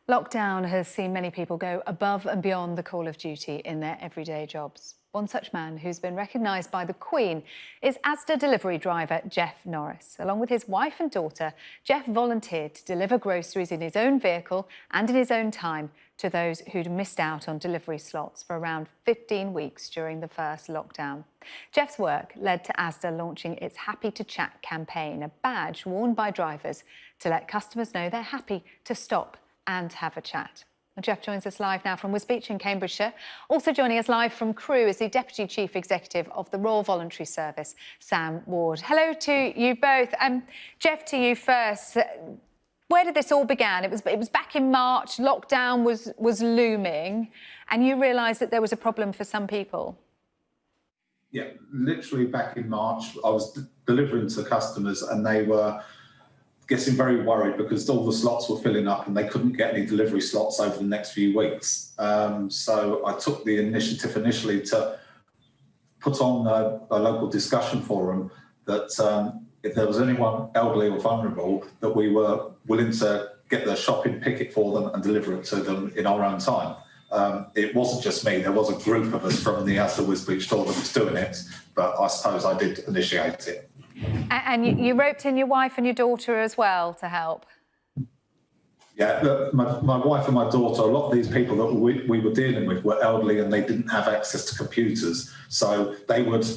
Lockdown has seen many people go above and beyond the call of duty in their everyday jobs. One such man who's been recognised by the Queen is ASDA delivery driver Jeff Norris. Along with his wife and daughter, Jeff volunteered to deliver groceries in his own vehicle and in his own time to those who'd missed out on delivery slots for around 15 weeks during the first lockdown. Jeff's work led to ASDA launching its Happy to Chat campaign, a badge worn by drivers to let customers know they're happy to stop and have a chat. Well, Jeff joins us live now from Wisbech in Cambridgeshire. Also joining us live from Crewe is the Deputy Chief Executive of the Royal Voluntary Service, Sam Ward. Hello to you both. Jeff, to you first. Where did this all begin? It was back in March. Lockdown was looming, and you realised that there was a problem for some people. Yeah, literally back in March, I was delivering to customers, and they were getting very worried because all the slots were filling up and they couldn't get any delivery slots over the next few weeks. So I took the initiative initially to put on a local discussion forum that if there was anyone elderly or vulnerable, that we were willing to get the shopping, pick it for them and deliver it to them in our own time. It wasn't just me, there was a group of us from the ASDA Wisbech store that was doing it, but I suppose I did initiate it. And you roped in your wife and your daughter as well to help? Yeah, my wife and my daughter, a lot of these people that we were dealing with were elderly and they didn't have access to computers. So they would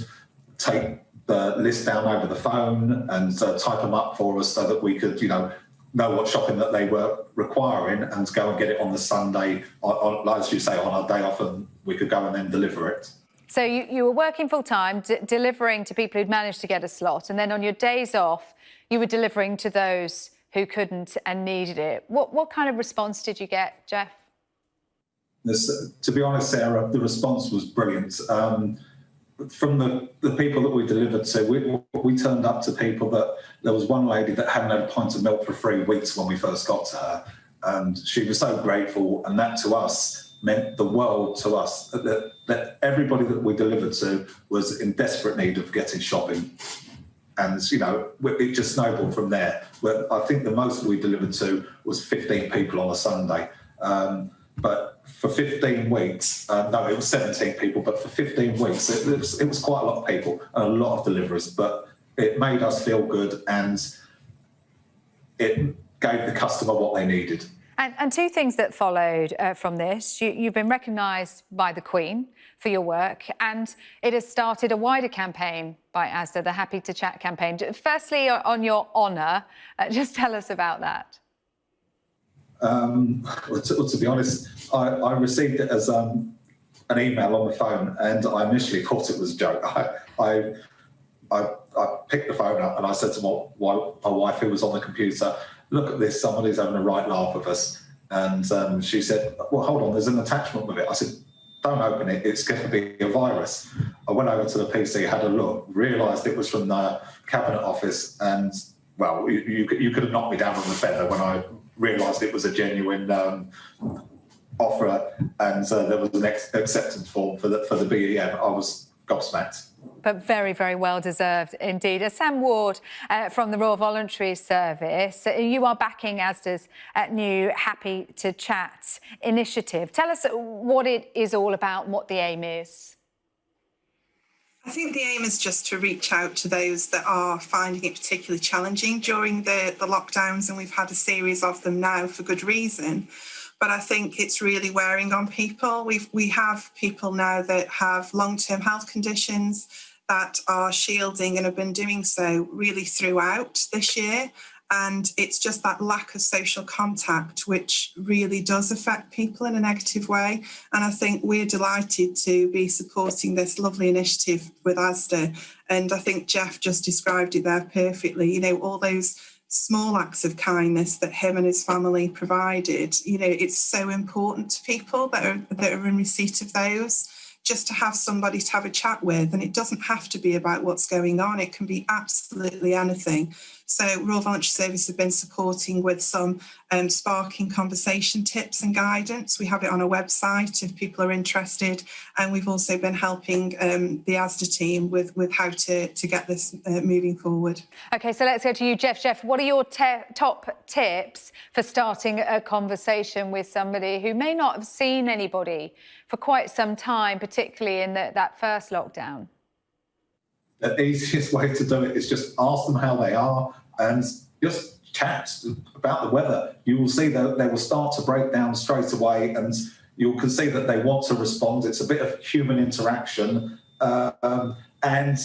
take the list down over the phone and type them up for us so that we could, know what shopping that they were requiring and go and get it on the Sunday, as you say, on our day off, and we could go and then deliver it. So you were working full-time, delivering to people who'd managed to get a slot, and then on your days off, you were delivering to those who couldn't and needed it. What kind of response did you get, Jeff? To be honest, Sarah, the response was brilliant. From the people that we delivered to, we turned up to people that there was one lady that hadn't had a pint of milk for 3 weeks when we first got to her, and she was so grateful, and that to us meant the world to us, that everybody that we delivered to was in desperate need of getting shopping. And, it just snowballed from there. I think the most we delivered to was 15 people on a Sunday. But for 15 weeks, no, it was 17 people, but for 15 weeks, it was quite a lot of people and a lot of deliverers, but it made us feel good and it gave the customer what they needed. And two things that followed from this. You've been recognised by the Queen for your work, and it has started a wider campaign by ASDA, the Happy to Chat campaign. Firstly, on your honour, just tell us about that. Well, to be honest, I received it as an email on the phone, and I initially thought it was a joke. I picked the phone up and I said to my wife, who was on the computer, "Look at this, somebody's having a right laugh of us." And she said, "Well, hold on, there's an attachment with it." I said, "Don't open it, it's going to be a virus." I went over to the PC, had a look, realised it was from the Cabinet Office, and, well, you could have knocked me down from the feather when I realised it was a genuine offer, and there was an acceptance form for the BEM. I was gobsmacked. But very, very well deserved indeed. Sam Ward from the Royal Voluntary Service, you are backing ASDA's new Happy to Chat initiative. Tell us what it is all about and what the aim is. I think the aim is just to reach out to those that are finding it particularly challenging during the lockdowns, and we've had a series of them now for good reason. But I think it's really wearing on people. We have people now that have long-term health conditions that are shielding and have been doing so really throughout this year. And it's just that lack of social contact which really does affect people in a negative way. And I think we're delighted to be supporting this lovely initiative with ASDA. And I think Jeff just described it there perfectly. All those small acts of kindness that him and his family provided, it's so important to people that are in receipt of those, just to have somebody to have a chat with. And it doesn't have to be about what's going on. It can be absolutely anything. So Royal Voluntary Service have been supporting with some sparking conversation tips and guidance. We have it on our website if people are interested. And we've also been helping the ASDA team with how to get this moving forward. OK, so let's go to you, Jeff. Jeff, what are your top tips for starting a conversation with somebody who may not have seen anybody for quite some time, particularly in that first lockdown? The easiest way to do it is just ask them how they are and just chat about the weather. You will see that they will start to break down straight away, and you can see that they want to respond. It's a bit of human interaction, and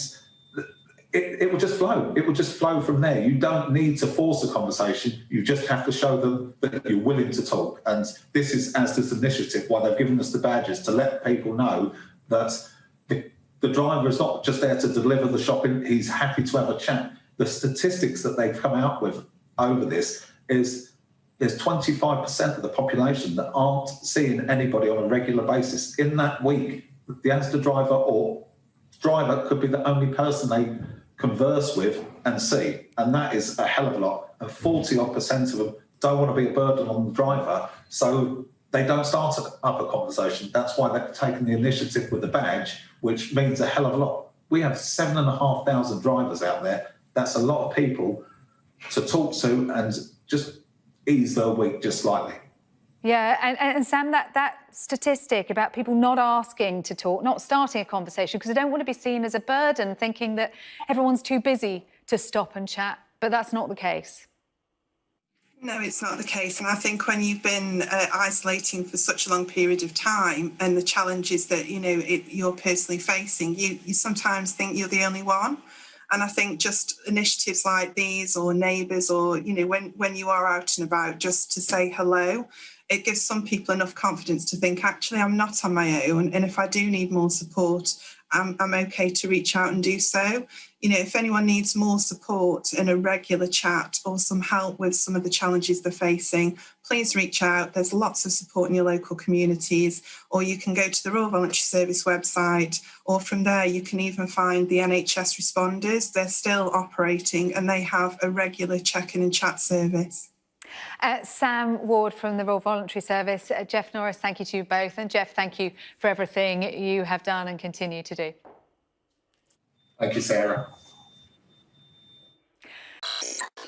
it will just flow. It will just flow from there. You don't need to force a conversation. You just have to show them that you're willing to talk. And this is ASDA's initiative, why they've given us the badges, to let people know that the driver is not just there to deliver the shopping, he's happy to have a chat. The statistics that they've come out with over this is there's 25% of the population that aren't seeing anybody on a regular basis. In that week, the ASDA driver could be the only person they converse with and see, and that is a hell of a lot. And 40-odd% of them don't want to be a burden on the driver, so they don't start up a conversation. That's why they've taken the initiative with the badge, which means a hell of a lot. We have 7,500 drivers out there. That's a lot of people to talk to and just ease their week just slightly. Yeah, and Sam, that statistic about people not asking to talk, not starting a conversation because they don't want to be seen as a burden, thinking that everyone's too busy to stop and chat, but that's not the case. No, it's not the case. And I think when you've been isolating for such a long period of time and the challenges that, you're personally facing, you sometimes think you're the only one. And I think just initiatives like these, or neighbours, or, when you are out and about, just to say hello, it gives some people enough confidence to think, actually, I'm not on my own. And if I do need more support, I'm okay to reach out and do so. If anyone needs more support in a regular chat or some help with some of the challenges they're facing, please reach out. There's lots of support in your local communities, or you can go to the Royal Voluntary Service website, or from there you can even find the NHS responders. They're still operating and they have a regular check-in and chat service. Sam Ward from the Royal Voluntary Service, Jeff Norris, thank you to you both. And Jeff, thank you for everything you have done and continue to do. Thank you, Sarah.